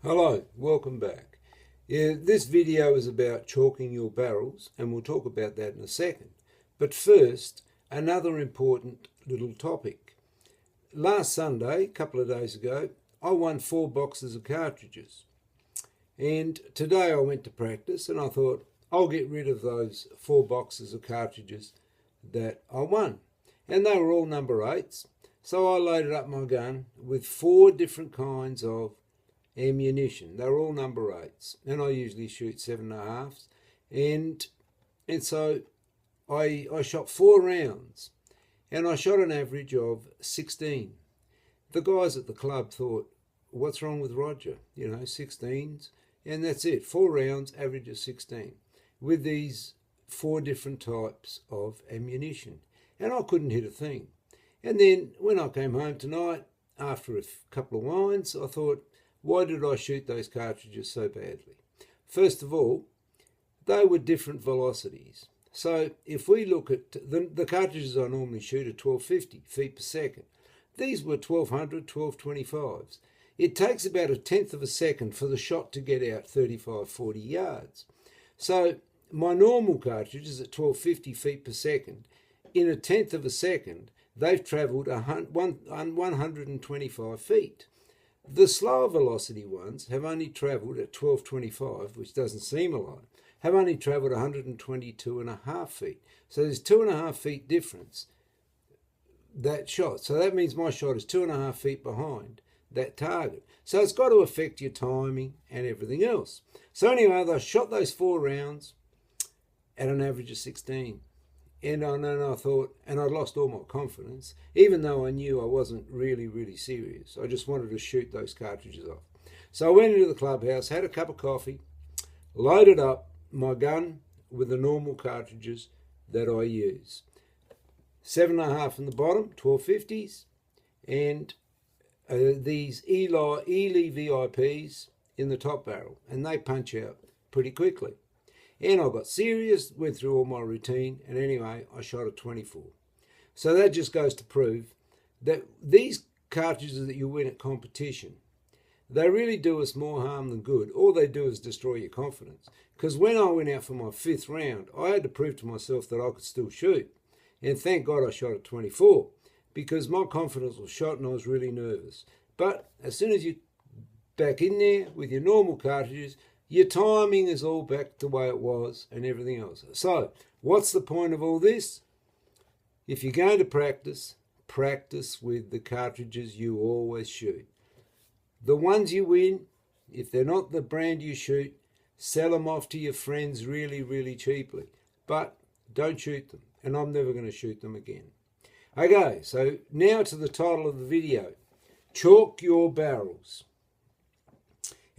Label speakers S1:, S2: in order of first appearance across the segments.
S1: Hello, welcome back. This video is about chalking your barrels, and we'll talk about that in a second. But first, another important little topic. Last Sunday, a couple of days ago, I won 4 boxes of cartridges. And today I went to practice and I thought, I'll get rid of those 4 boxes of cartridges that I won. And they were all number 8s. So I loaded up my gun with 4 different kinds of ammunition. They're all number 8s, and I usually shoot 7.5s. And so I shot 4 rounds, and I shot an average of 16. The guys at the club thought, what's wrong with Roger? 16s, and that's it. 4 rounds, average of 16, with these 4 different types of ammunition. And I couldn't hit a thing. And then when I came home tonight, after a couple of wines, I thought, why did I shoot those cartridges so badly? First of all, they were different velocities. So if we look at the cartridges I normally shoot at 1250 feet per second, these were 1200, 1225s. It takes about a tenth of a second for the shot to get out 35, 40 yards. So my normal cartridges at 1250 feet per second, in a tenth of a second, they've travelled 125 feet. The slower velocity ones have only travelled at 1225, which doesn't seem a lot, have only travelled 122.5 feet. So there's 2.5 feet difference, that shot. So that means my shot is 2.5 feet behind that target. So it's got to affect your timing and everything else. So anyway, I shot those 4 rounds at an average of 16. And I thought, and I lost all my confidence, even though I knew I wasn't really serious. I just wanted to shoot those cartridges off. So I went into the clubhouse, had a cup of coffee, loaded up my gun with the normal cartridges that I use. 7.5 in the bottom, 1250s, and these Ely VIPs in the top barrel, and they punch out pretty quickly. And I got serious, went through all my routine, and anyway, I shot a 24. So that just goes to prove that these cartridges that you win at competition, they really do us more harm than good. All they do is destroy your confidence. Because when I went out for my 5th round, I had to prove to myself that I could still shoot. And thank God I shot a 24, because my confidence was shot and I was really nervous. But as soon as you back in there with your normal cartridges, your timing is all back to the way it was and everything else. So, what's the point of all this? If you're going to practice, practice with the cartridges you always shoot. The ones you win, if they're not the brand you shoot, sell them off to your friends really cheaply. But don't shoot them, and I'm never going to shoot them again. Okay, so now to the title of the video. Chalk your barrels.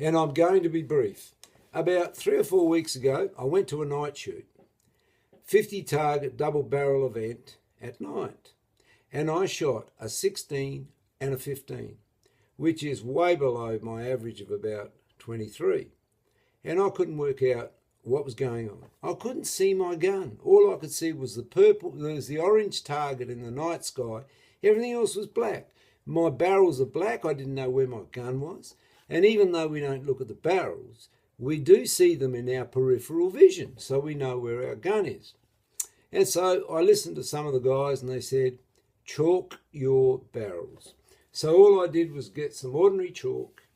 S1: And I'm going to be brief. About 3 or 4 weeks ago, I went to a night shoot, 50 target double barrel event at night, and I shot a 16 and a 15, which is way below my average of about 23. And I couldn't work out what was going on. I couldn't see my gun. All I could see was the purple, there was the orange target in the night sky. Everything else was black. My barrels are black. I didn't know where my gun was. And even though we don't look at the barrels, we do see them in our peripheral vision, so we know where our gun is. And so I listened to some of the guys and they said, chalk your barrels. So all I did was get some ordinary chalk,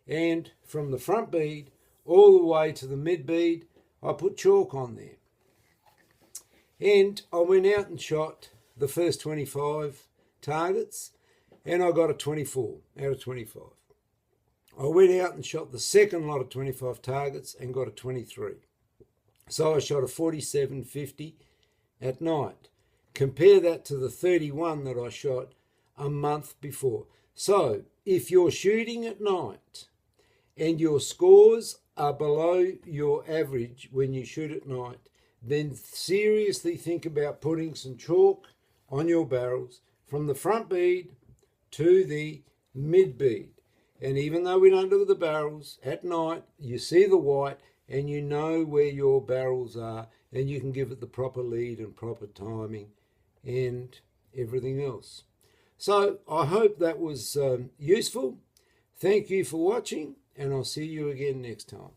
S1: and from the front bead all the way to the mid bead, I put chalk on there. And I went out and shot the first 25 targets, and I got a 24 out of 25. I went out and shot the second lot of 25 targets and got a 23. So I shot a 47.50 at night. Compare that to the 31 that I shot a month before. So if you're shooting at night and your scores are below your average when you shoot at night, then seriously think about putting some chalk on your barrels from the front bead to the mid bead. And even though we don't look at the barrels, at night you see the white and you know where your barrels are, and you can give it the proper lead and proper timing and everything else. So I hope that was useful. Thank you for watching, and I'll see you again next time.